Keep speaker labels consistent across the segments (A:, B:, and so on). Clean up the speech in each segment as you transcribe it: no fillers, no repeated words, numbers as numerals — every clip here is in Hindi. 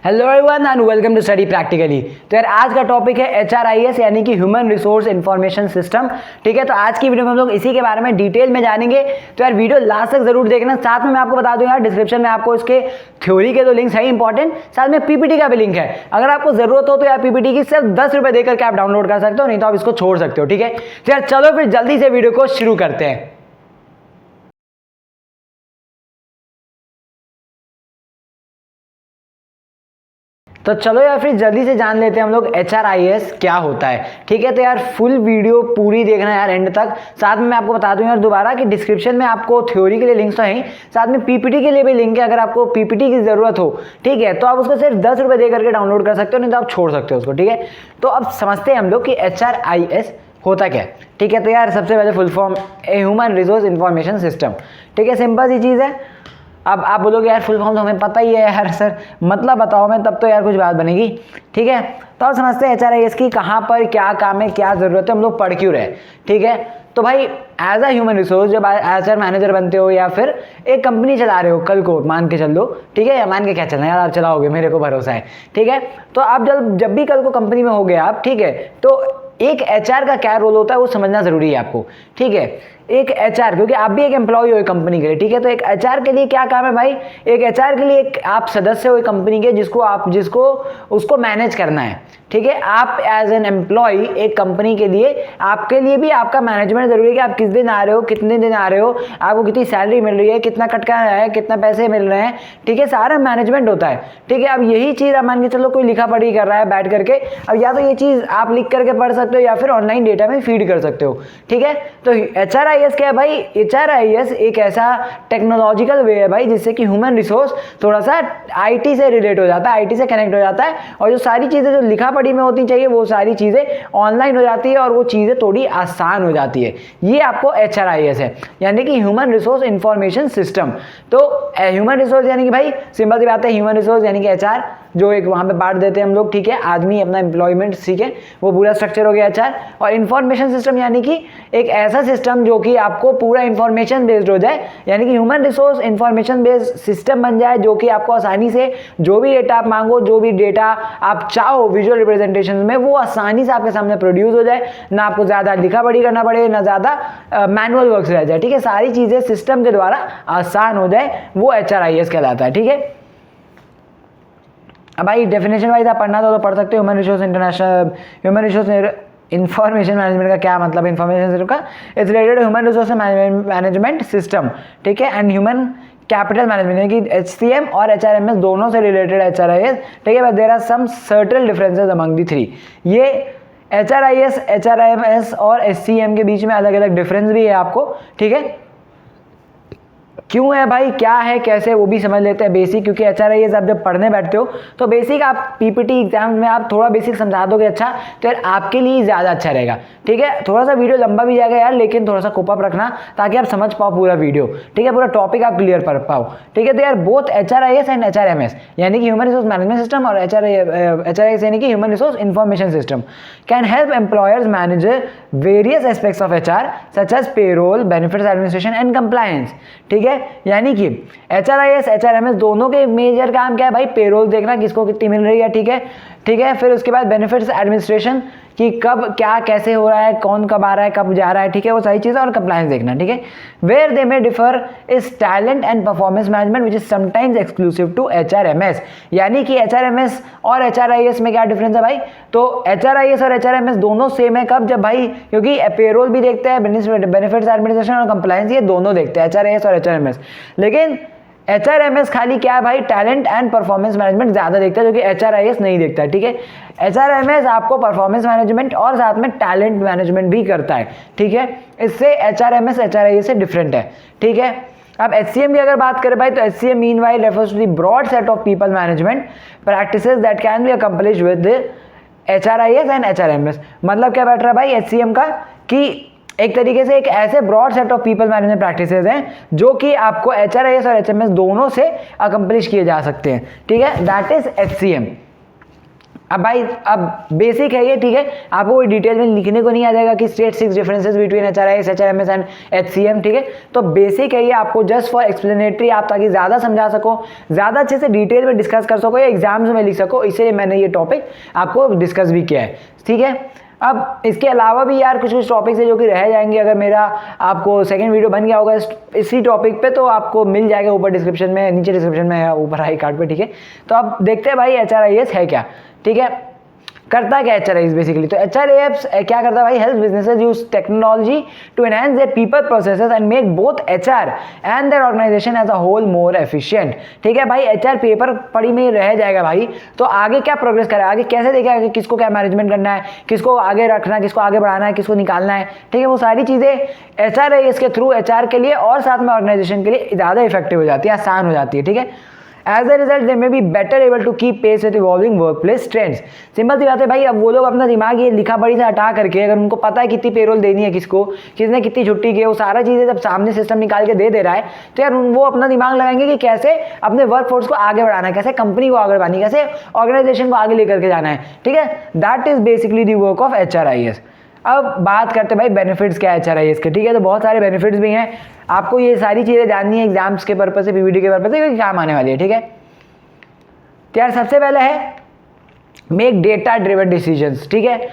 A: Hello everyone and welcome to study practically. तो यार आज का टॉपिक है HRIS यानी कि ह्यूमन रिसोर्स इंफॉर्मेशन सिस्टम। ठीक है, तो आज की वीडियो में हम लोग इसी के बारे में डिटेल में जानेंगे। तो यार वीडियो लास्ट तक जरूर देखना। साथ में मैं आपको बता दूं यार डिस्क्रिप्शन में आपको इसके थ्योरी के तो लिंक्स है इंपॉर्टेंट, साथ में पीपीटी का भी लिंक है। अगर आपको जरूरत हो तो यार पीपीटी की सिर्फ 10 रुपये देकर के आप डाउनलोड कर सकते हो, नहीं तो आप इसको छोड़ सकते हो। ठीक है, तो यार चलो फिर जल्दी से वीडियो को शुरू करते हैं। तो चलो यार फिर जल्दी से जान लेते हैं हम लोग HRIS क्या होता है। ठीक है, तो यार फुल वीडियो पूरी देखना यार एंड तक। साथ में मैं आपको बता दूं यार दोबारा कि डिस्क्रिप्शन में आपको थ्योरी के लिए लिंक्स तो हैं, साथ में पीपीटी के लिए भी लिंक है। अगर आपको पीपीटी की जरूरत हो, ठीक है, तो आप उसको सिर्फ 10 रुपये दे करके डाउनलोड कर सकते हो, नहीं तो आप छोड़ सकते हो उसको। ठीक है, तो अब समझते हैं हम लोग कि HRIS होता क्या है। ठीक है, तो यार सबसे पहले full form human resource information system. ठीक है, सिंपल सी चीज़ है। अब आप बोलोगे यार फुल फॉर्म तो हमें पता ही है यार सर, मतलब बताओ मैं, तब तो यार कुछ बात बनेगी। ठीक है, तो अब समझते हैं HRIS की कहाँ पर क्या काम है, क्या ज़रूरत है, हम लोग पढ़ क्यों रहे। ठीक है, तो भाई एज अ ह्यूमन रिसोर्स जब HR मैनेजर बनते हो या फिर एक कंपनी चला रहे हो, कल को मान के चल लो। ठीक है, या मान के क्या चलना यार, आप चलाओगे, मेरे को भरोसा है। ठीक है, तो आप जब भी कल को कंपनी में हो गए आप, ठीक है, तो एक HR का क्या रोल होता है वो समझना जरूरी है आपको। ठीक है, एक HR, क्योंकि आप भी एक एम्प्लॉय हो एक कंपनी के लिए। ठीक है, तो एक HR के लिए क्या काम है भाई, एक HR के लिए एक आप सदस्य हो एक कंपनी के, जिसको उसको मैनेज करना है। ठीक है, आप एज एन एम्प्लॉय एक कंपनी के लिए, आपके लिए भी आपका मैनेजमेंट जरूरी है कि आप किस दिन आ रहे हो, कितने दिन आ रहे हो, आपको कितनी सैलरी मिल रही है, कितना कटका है, कितना पैसे मिल रहे हैं। ठीक है, सारा मैनेजमेंट होता है। ठीक है, अब यही चीज़ आप मान के चलो कोई लिखा पढ़ी कर रहा है बैठ करके, अब या तो ये चीज़ आप लिख करके पढ़ सकते हो या फिर ऑनलाइन डेटा में फीड कर सकते हो। ठीक है, तो HRIS क्या है भाई, HRIS एक ऐसा टेक्नोलॉजिकल वे है भाई जिससे कि ह्यूमन रिसोर्स थोड़ा सा IT से रिलेट हो जाता है, IT से कनेक्ट हो जाता है, और जो सारी चीज़ें जो लिखा पढ़ी में होती चाहिए वो सारी चीज़ें ऑनलाइन हो जाती है और वो चीज़ें थोड़ी आसान हो जाती है। ये आपको HRIS है, यानी कि ह्यूमन रिसोर्स इंफॉर्मेशन सिस्टम। तो ह्यूमन रिसोर्स यानी कि भाई सिंपल सी बात है, ह्यूमन रिसोर्स यानी कि HR जो एक वहाँ पे बांट देते हैं हम लोग। ठीक है, आदमी अपना एम्प्लॉयमेंट, ठीक है, वो पूरा स्ट्रक्चर हो गया HR। और इंफॉर्मेशन सिस्टम यानी कि एक ऐसा सिस्टम जो कि आपको पूरा इंफॉर्मेशन बेस्ड हो जाए, यानी कि human resource information based system बन जाए, जो कि आपको आसानी से जो भी डेटा आप मांगो, जो भी डेटा आप चाहो विजुअल रिप्रेजेंटेशन में, वो आसानी से आपके सामने प्रोड्यूस हो जाए। ना आपको ज़्यादा लिखा पढ़ी करना पड़े, ना ज़्यादा मैनुअल वर्क रह जाए। ठीक है, सारी चीज़ें सिस्टम के द्वारा आसान हो जाए, वो HRIS कहलाता है। ठीक है, अब भाई डेफिनेशन वाइज आप पढ़ना तो पढ़ सकते हो। ह्यूमन रिसोर्स इंफॉर्मेशन मैनेजमेंट का क्या मतलब, इंफॉर्मेशन सिस्टम का it's related human resource management system. ठीक है, एंड ह्यूमन कैपिटल मैनेजमेंट यानी कि HCM और HRMS दोनों से रिलेटेड HRIS। ठीक है, but there are some certain differences among the three. ये HRIS, HRMS और HCM के बीच में अलग अलग डिफरेंस भी है आपको। ठीक है, क्यों है भाई, क्या है, कैसे, वो भी समझ लेते हैं बेसिक। क्योंकि HRIS आप जब पढ़ने बैठते हो तो बेसिक आप पीपीटी एग्जाम में आप थोड़ा बेसिक समझा दोगे अच्छा, तो यार आपके लिए ज़्यादा अच्छा रहेगा। ठीक है, थोड़ा सा वीडियो लंबा भी जाएगा यार, लेकिन थोड़ा सा कोप अप रखना ताकि आप समझ पाओ पूरा वीडियो। ठीक है, पूरा टॉपिक आप क्लियर कर पाओ। ठीक है, तो यार बोथ HRIS एंड HRMS यानी कि ह्यूमन रिसोर्स मैनेजमेंट सिस्टम और HRIS यानी कि human resource information system can help employers manage various aspects of HR such as payroll, benefits administration and compliance. ठीक है, यानी कि HRIS, HRMS दोनों के मेजर काम क्या है भाई, पेरोल देखना किसको कितनी मिल रही है। ठीक है, ठीक है, फिर उसके बाद बेनिफिट्स एडमिनिस्ट्रेशन कि कब क्या कैसे हो रहा है, कौन कब आ रहा है, कब जा रहा है। ठीक है, वो सारी चीज़ें, और कंप्लायंस देखना। ठीक है, where they may differ is talent and performance management which is sometimes exclusive to HRMS। यानी कि HRMS और HRIS में क्या डिफरेंस है भाई, तो HRIS और HRMS दोनों सेम है कब, जब भाई क्योंकि पेरोल भी देखते हैं, बेनिफिट्स एडमिनिस्ट्रेशन और कंप्लायंस ये दोनों देखते हैं HRIS और HRMS। लेकिन HRMS खाली क्या है भाई, टैलेंट एंड परफॉर्मेंस मैनेजमेंट ज़्यादा देखता है, जो कि HRIS नहीं देखता है। ठीक है, HRMS आपको परफॉर्मेंस मैनेजमेंट और साथ में टैलेंट मैनेजमेंट भी करता है। ठीक है, इससे HRMS HRIS से डिफरेंट है। ठीक है, अब HCM की अगर बात करें भाई, तो HCM meanwhile refers to the broad set of people management practices that can be accomplished with HRIS and HRMS। मतलब क्या बैठ रहा है भाई HCM का, कि एक तरीके से एक ऐसे broad set of people management practices हैं जो कि आपको HRIS और HMS दोनों से अकम्प्लिश किए जा सकते हैं। ठीक है, दैट इज HCM। अब भाई अब बेसिक है ये, ठीक है, आपको कोई डिटेल में लिखने को नहीं आ जाएगा कि state 6 differences between HRIS, HRMS and HCM, ठीक है। तो बेसिक है ये, आपको जस्ट फॉर एक्सप्लेनेटरी, आप ताकि ज़्यादा समझा सको, ज़्यादा अच्छे से डिटेल में डिस्कस कर सको या एग्जाम्स में लिख सको, इसलिए मैंने ये टॉपिक आपको डिस्कस भी किया है, ठीक है। अब इसके अलावा भी यार कुछ कुछ टॉपिक्स है जो कि रह जाएंगे, अगर मेरा आपको सेकंड वीडियो बन गया होगा इसी टॉपिक पे तो आपको मिल जाएगा ऊपर डिस्क्रिप्शन में, नीचे डिस्क्रिप्शन में, ऊपर आई कार्ड पे, ठीक है। तो अब देखते हैं भाई HRIS है क्या, ठीक है, करता क्या HRIS बेसिकली। तो HRIS क्या करता है भाई, help businesses use technology to enhance their people processes and make both HR and their organization as a whole more efficient, ठीक है भाई। HR पेपर पढ़ी में रह जाएगा भाई, तो आगे क्या प्रोग्रेस करेगा, आगे कैसे देखेगा कि किसको क्या मैनेजमेंट करना है, किसको आगे रखना है, किसको आगे बढ़ाना है, किसको निकालना है, ठीक है। वो सारी चीज़ें HRIS के थ्रू HR के लिए और साथ में ऑर्गेनाइजेशन के लिए ज़्यादा इफेक्टिव हो जाती है, आसान हो जाती है, ठीक है। As a result, they may be better able to keep pace with evolving workplace trends. Simple सी बात है भाई, अब वो लोग अपना दिमाग ये लिखा पढ़ी से हटा करके, अगर उनको पता है कितनी पेरोल देनी है किसको, किसने कितनी छुट्टी की है, वो सारा चीज़ें जब सामने सिस्टम निकाल के दे रहा है, तो यार वो अपना दिमाग लगाएंगे कि कैसे अपने वर्क फोर्स को आगे बढ़ाना है, कैसे कंपनी को आगे बढ़ानी है, कैसे ऑर्गेनाइजेशन को आगे लेकर के जाना है, ठीक है। That is basically the work of HRIS। अब बात करते हैं भाई बेनिफिट्स क्या है HRIS के, ठीक है। तो बहुत सारे बेनिफिट्स भी हैं, आपको ये सारी चीज़ें जाननी है एग्जाम्स के पर्पज से, PVT के पर्पज से, क्योंकि काम आने वाली है, ठीक है। तो यार सबसे पहले है मेक डेटा ड्रिवन डिसीजंस, ठीक है।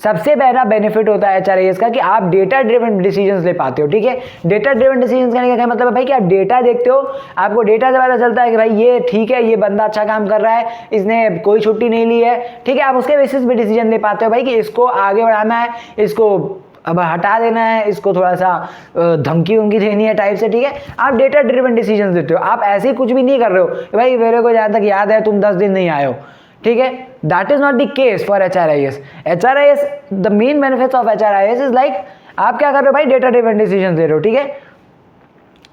A: सबसे पहला बेनिफिट होता है HRIS का कि आप डेटा ड्रिवन डिसीजंस ले पाते हो, ठीक है। डेटा ड्रिवन डिसीजंस करने का क्या मतलब है भाई कि आप डेटा देखते हो, आपको डेटा से पता चलता है कि भाई ये ठीक है, ये बंदा अच्छा काम कर रहा है, इसने कोई छुट्टी नहीं ली है, ठीक है। आप उसके बेसिस पे डिसीजन ले पाते हो भाई कि इसको आगे बढ़ाना है, इसको अब हटा देना है, इसको थोड़ा सा धमकी उमकी देनी है टाइप से, ठीक है। आप डेटा ड्रिवन डिसीजंस देते हो, आप ऐसे कुछ भी नहीं कर रहे हो भाई मेरे को जहाँ तक याद है तुम 10 दिन नहीं आए हो, ठीक है। That is not the case for HRIS। The main benefits of HRIS is like आप क्या कर रहे हो भाई, डेटा ड्रिवन डिसीजंस दे रहे हो, ठीक है।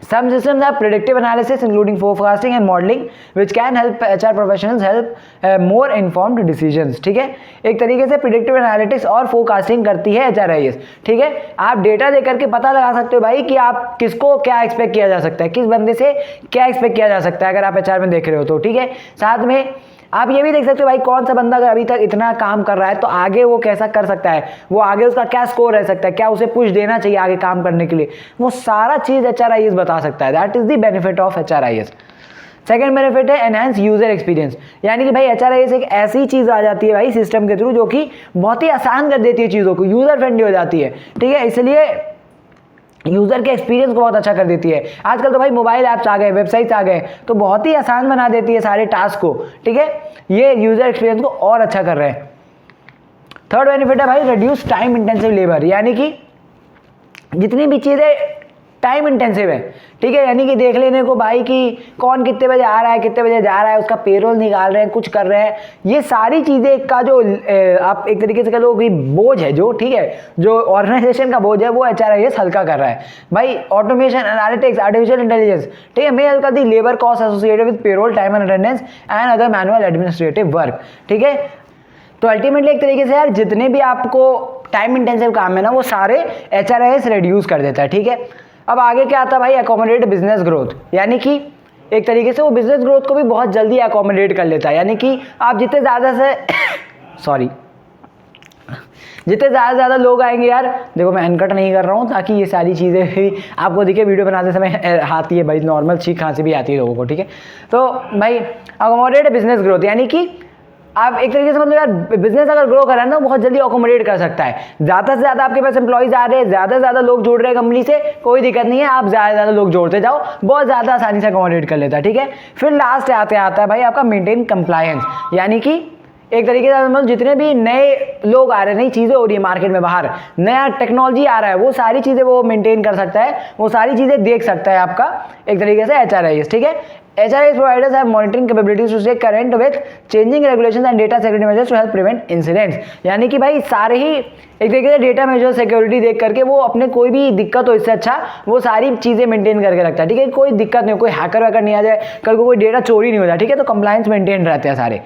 A: Some systems have predictive analysis including forecasting and modeling which can help HR professionals help more informed decisions, ठीक है। एक तरीके से predictive analytics और forecasting करती है HRIS, ठीक है। आप डेटा दे करके पता लगा सकते हो भाई कि आप किसको क्या एक्सपेक्ट किया जा सकता है, किस बंदे से क्या एक्सपेक्ट किया जा सकता है अगर आप HR में देख रहे हो तो, ठीक है। साथ में आप ये भी देख सकते हो भाई कौन सा बंदा अगर अभी तक इतना काम कर रहा है तो आगे वो कैसा कर सकता है, वो आगे उसका क्या स्कोर रह सकता है, क्या उसे पुश देना चाहिए आगे काम करने के लिए, वो सारा चीज़ HRIS बता सकता है। That is the benefit of HRIS। Second benefit है एनहांस यूजर एक्सपीरियंस, यानी कि भाई HRIS एक ऐसी चीज़ आ जाती है भाई सिस्टम के थ्रू जो कि बहुत ही आसान कर देती है चीज़ों को, यूजर फ्रेंडली हो जाती है, ठीक है। इसलिए यूज़र के एक्सपीरियंस को बहुत अच्छा कर देती है। आजकल तो भाई मोबाइल ऐप्स आ गए, वेबसाइट्स आ गए, तो बहुत ही आसान बना देती है सारे टास्क को, ठीक है। ये यूज़र एक्सपीरियंस को और अच्छा कर रहे हैं। थर्ड बेनिफिट है भाई रिड्यूस टाइम इंटेंसिव लेबर, यानी कि जितनी भी चीज़ें टाइम इंटेंसिव है, ठीक है, यानी कि देख लेने को भाई कि कौन कितने बजे आ रहा है, कितने बजे जा रहा है, उसका पेरोल निकाल रहे हैं, कुछ कर रहे हैं, ये सारी चीज़ें का जो आप एक तरीके से कह लो कि बोझ है जो, ठीक है, जो ऑर्गेनाइजेशन का बोझ है वो HRIS हल्का कर रहा है भाई। ऑटोमेशन, एनालिटिक्स, आर्टिफिशियल इंटेलिजेंस, ठीक है, मे हल्का the labour cost associated with payroll, time and attendance and other manual administrative work, ठीक है। तो अल्टीमेटली एक तरीके से यार जितने भी आपको टाइम इंटेंसिव काम है ना वो सारे HRIS रिड्यूस कर देता है, ठीक है। अब आगे क्या आता है भाई, अकोमोडेट बिजनेस ग्रोथ, यानी कि एक तरीके से वो बिजनेस ग्रोथ को भी बहुत जल्दी अकोमोडेट कर लेता है, यानी कि आप जितने ज़्यादा से जितने ज़्यादा लोग आएंगे यार, देखो मैं अनकट नहीं कर रहा हूँ ताकि ये सारी चीज़ें भी आपको दिखे, वीडियो बनाते समय आती है भाई, नॉर्मल छींक खांसी भी आती है लोगों को, ठीक है। तो भाई अकोमोडेट बिजनेस ग्रोथ, यानी कि आप एक तरीके से मतलब यार बिजनेस अगर ग्रो कर रहा है ना बहुत जल्दी अकोमोडेट कर सकता है। ज़्यादा से ज़्यादा आपके पास एम्प्लॉइज आ रहे हैं, ज़्यादा से ज़्यादा लोग जुड़ रहे हैं कंपनी से, कोई दिक्कत नहीं है, आप ज़्यादा से ज़्यादा लोग जोड़ते जाओ, बहुत ज़्यादा आसानी से अकोमोडेट कर लेता है, ठीक है। फिर लास्ट आता है भाई आपका मेंटेन कंप्लायंस, यानी कि एक तरीके से मतलब जितने भी नए लोग आ रहे हैं, नई चीज़ें हो रही है मार्केट में, बाहर नया टेक्नोलॉजी आ रहा है, वो सारी चीज़ें वो मेंटेन कर सकता है, वो सारी चीज़ें देख सकता है आपका एक तरीके से HRIS, ठीक है। HRIS providers have monitoring capabilities to stay current with changing regulations and data security measures to help prevent incidents, यानी कि भाई सारे ही एक तरीके से डेटा मेजर सिक्योरिटी देख करके वो अपने कोई भी दिक्कत हो इससे अच्छा वो सारी चीज़ें मेंटेन करके रखता है, ठीक है। कोई दिक्कत नहीं हो, कोई हैकर वैकर नहीं आ जाए, कल को कोई डेटा चोरी नहीं हो जाए, ठीक है। तो कंप्लायंस मेंटेन रहते हैं सारे।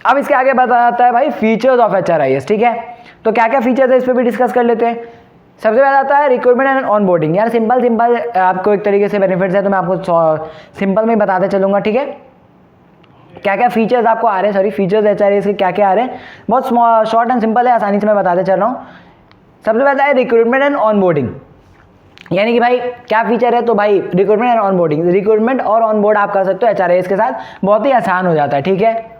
A: अब इसके आगे बताता है भाई फीचर्स ऑफ HRIS, ठीक है। तो क्या क्या फीचर्स है इस पर भी डिस्कस कर लेते हैं। सबसे पहले आता है रिक्रूटमेंट एंड ऑनबोर्डिंग, यार सिंपल आपको एक तरीके से बेनिफिट्स है तो मैं आपको सिंपल में बताते चलूंगा, ठीक है। क्या क्या फीचर्स आपको आ रहे हैं, सॉरी फीचर्स HRIS के क्या क्या आ रहे हैं, बहुत शॉर्ट एंड सिंपल है, आसानी से मैं बताते चल रहा हूँ। सबसे पहला है रिक्रूटमेंट एंड ऑनबोर्डिंग, यानी कि भाई क्या फीचर है, तो भाई रिक्रूटमेंट एंड ऑनबोर्डिंग, रिक्रूटमेंट और ऑनबोर्ड आप कर सकते हो HRIS के साथ, बहुत ही आसान हो जाता है, ठीक है।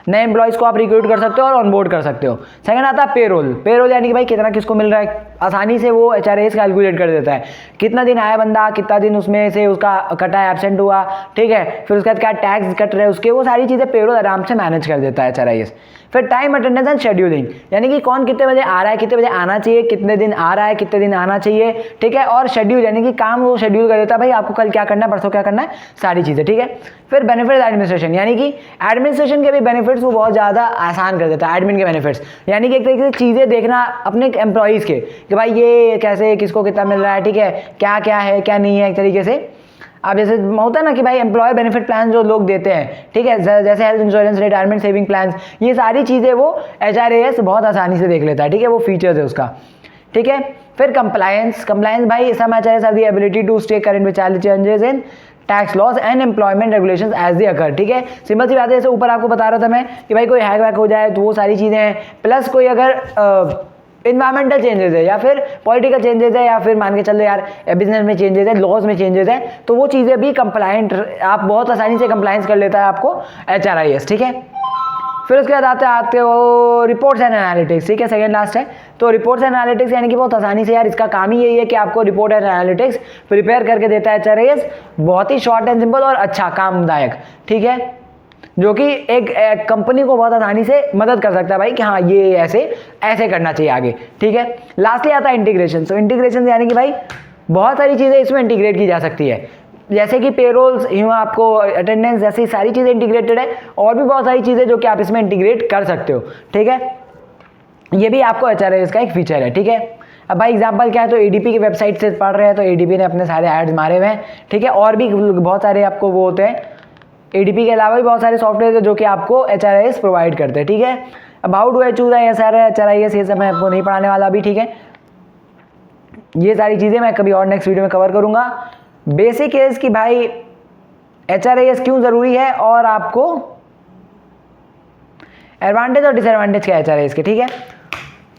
A: नए एम्प्लॉइज़ को आप रिक्रूट कर सकते हो और ऑनबोर्ड कर सकते हो। सेकंड आता है पेरोल, पेरोल यानी कि भाई कितना किसको मिल रहा है, आसानी से वो HRIS कैलकुलेट कर देता है, कितना दिन आया बंदा, कितना दिन उसमें से उसका कटा है, एब्सेंट हुआ, ठीक है, फिर उसके बाद क्या टैक्स कट रहे हैं उसके, वो सारी चीज़ें पेरोल आराम से मैनेज कर देता है HRIS। फिर टाइम अटेंडेंस एंड शेड्यूलिंग, यानी कि कौन कितने बजे आ रहा है, कितने बजे आना चाहिए, कितने दिन आ रहा है, कितने दिन आना चाहिए, ठीक है, और शेड्यूल यानी कि काम वो शेड्यूल कर देता है, भाई आपको कल क्या करना है, परसों क्या करना है, सारी चीज़ें, ठीक है। फिर बेनिफिट एडमिनिस्ट्रेशन, यानी कि एडमिनिस्ट्रेशन के भी बेनिफिट्स वो बहुत ज़्यादा आसान कर देता है, एडमिन के बेनिफिट्स, यानी कि एक तरीके से चीज़ें देखना अपने एम्प्लॉयज़ के कि भाई ये कैसे किसको कितना मिल रहा है, ठीक है, क्या क्या है क्या नहीं है, एक तरीके से अब जैसे होता है ना कि भाई एम्प्लॉयर बेनिफिट प्लान जो लोग देते हैं, ठीक है, जैसे health insurance, retirement saving plan, ये सारी चीज़ें वो HRIS बहुत आसानी से देख लेता है, ठीक है, वो फीचर्स है उसका, ठीक है। फिर कंप्लायंस, कंप्लायंस भाई some HRIS are the ability to stay current with changes in tax laws and employment regulations as they occur, ठीक है, सिंपल सी बात है, जैसे ऊपर आपको बता रहा था मैं कि भाई कोई हैक वैक हो जाए तो वो सारी चीज़ें हैं, प्लस कोई अगर इन्वायरमेंटल चेंजेस है या फिर पॉलिटिकल चेंजेस है या फिर मान के चलो यार बिजनेस में चेंजेस है, लॉज में चेंजेस है, तो वो चीज़ें भी कंप्लाइंट आप बहुत आसानी से कंप्लाइंस कर लेता है आपको HRIS, ठीक है। फिर उसके बाद आते हो रिपोर्ट्स एंड एनालिटिक्स, ठीक है, सेकंड लास्ट है। तो रिपोर्ट्स एंड एनालिटिक्स यानी कि बहुत आसानी से यार इसका काम ही यही है कि आपको रिपोर्ट एंड एनालिटिक्स प्रिपेयर करके देता है HRIS, बहुत ही शॉर्ट एंड सिंपल और अच्छा कामदायक, ठीक है, जो कि एक कंपनी को बहुत आसानी से मदद कर सकता है भाई कि हाँ ये ऐसे ऐसे करना चाहिए आगे, ठीक है। लास्टली आता है इंटीग्रेशन, तो इंटीग्रेशन यानी कि भाई बहुत सारी चीज़ें इसमें इंटीग्रेट की जा सकती है, जैसे कि पेरोल्स, यूँ आपको अटेंडेंस, जैसी सारी चीज़ें इंटीग्रेटेड है, और भी बहुत सारी चीज़ें जो कि आप इसमें इंटीग्रेट कर सकते हो, ठीक है, ये भी आपको HRIS का एक फीचर है, ठीक है। अब भाई एग्जांपल क्या है, तो ADP की वेबसाइट से पढ़ रहे हैं तो ADP ने अपने सारे एड्स मारे हुए हैं, ठीक है, और भी बहुत सारे आपको वो होते हैं, ADP के अलावा भी बहुत सारे सॉफ्टवेयर जो कि आपको HRIS प्रोवाइड करते हैं, ठीक है। अब how do I choose HRIS, ये सब मैं आपको नहीं पढ़ाने वाला अभी, ठीक है, ये सारी चीज़ें मैं कभी और नेक्स्ट वीडियो में कवर करूंगा। बेसिक है कि भाई HRIS क्यों ज़रूरी है और आपको एडवांटेज और डिसएडवांटेज क्या है HRIS के, ठीक है।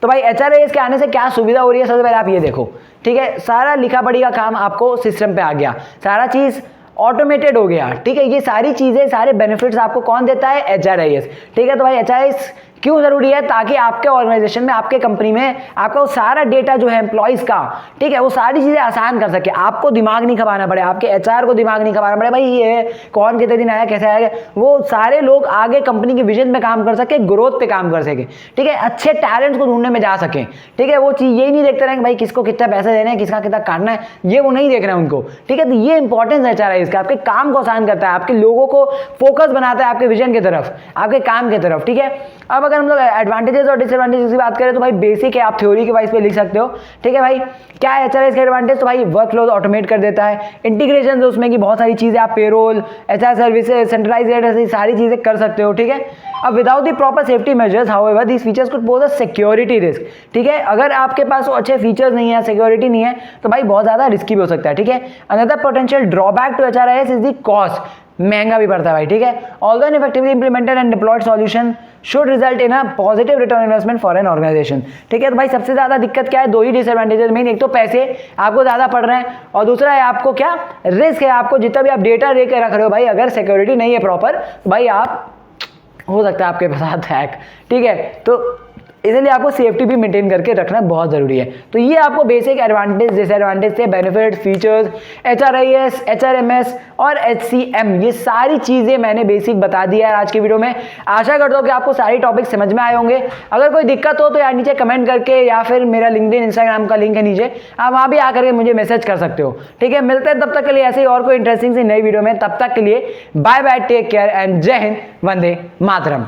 A: तो भाई HRIS के आने से क्या सुविधा हो रही है, सबसे पहले आप ये देखो, ठीक है, सारा लिखा पढ़ी का काम आपको सिस्टम पे आ गया, सारा चीज़ ऑटोमेटेड हो गया, ठीक है, ये सारी चीज़ें सारे बेनिफिट्स आपको कौन देता है, HRIS, ठीक है। तो भाई HRIS क्यों ज़रूरी है, ताकि आपके ऑर्गेनाइजेशन में, आपके कंपनी में आपका वो सारा डेटा जो है एम्प्लॉयज़ का, ठीक है, वो सारी चीज़ें आसान कर सके, आपको दिमाग नहीं खपाना पड़े, आपके HR को दिमाग नहीं खपाना पड़े, भाई ये कौन कितने दिन आया, कैसे आया, वो सारे लोग आगे कंपनी के विजन पे काम कर सके, ग्रोथ पे काम कर सके, ठीक है, अच्छे टैलेंट्स को ढूंढने में जा सकें, ठीक है, वो चीज़ यही नहीं देखते रहें कि भाई किसको कितना पैसे देना है, किसका कितना काटना है, ये वो नहीं देख रहे हैं उनको, ठीक है। तो ये इंपॉर्टेंस है HRIS का, आपके काम को आसान करता है, आपके लोगों को फोकस बनाता है आपके विजन की तरफ, आपके काम की तरफ, ठीक है। अब अगर हम लोग एडवांटेजेस और डिसएडवांटेजेस की बात करें तो भाई बेसिक है, आप थ्योरी के वाइज पे लिख सकते हो, ठीक है भाई। क्या है HRIS का एडवांटेज, तो भाई वर्कफ्लो ऑटोमेट कर देता है, इंटीग्रेशन है उसमें की बहुत सारी चीज़ें, आप payroll, HR services, centralize rate, ऐसी सारी चीज़ें कर सकते हो, ठीक है। अब without the proper safety measures however this features could pose a security risk, ठीक है, अगर आपके पास वो अच्छे फीचर्स नहीं है, सिक्योरिटी नहीं है, तो भाई बहुत ज़्यादा रिस्की भी हो सकता है, ठीक है। Another potential drawback to HRIS is the cost, महंगा भी पड़ता है भाई, ठीक है। Although an effectively implemented and deployed solution should result in a positive return investment for an organization, ठीक है। तो भाई सबसे ज्यादा दिक्कत क्या है, दो ही डिसएडवांटेजेस मेन, एक तो पैसे आपको ज्यादा पड़ रहे हैं और दूसरा है आपको क्या रिस्क है, आपको जितना भी आप डेटा लेकर रख रहे हो भाई, अगर सिक्योरिटी नहीं है प्रॉपर, भाई आप हो सकता है आपके साथ हैक, ठीक है। तो इसलिए आपको सेफ्टी भी मेंटेन करके रखना बहुत ज़रूरी है। तो ये आपको बेसिक एडवांटेज डिसएडवांटेज थे, बेनिफिट्स, फीचर्स, HRIS, HRMS और HCM, ये सारी चीज़ें मैंने बेसिक बता दिया है आज की वीडियो में। आशा करता हूँ कि आपको सारी टॉपिक समझ में आए होंगे। अगर कोई दिक्कत हो तो यार नीचे कमेंट करके या फिर मेरा लिंक्डइन, इंस्टाग्राम का लिंक है नीचे, आप वहाँ भी आकर के मुझे मैसेज कर सकते हो, ठीक है। मिलते हैं तब तक के लिए ऐसे ही और कोई इंटरेस्टिंग सी नई वीडियो में, तब तक के लिए bye bye, take care and जय हिंद, वंदे मातरम।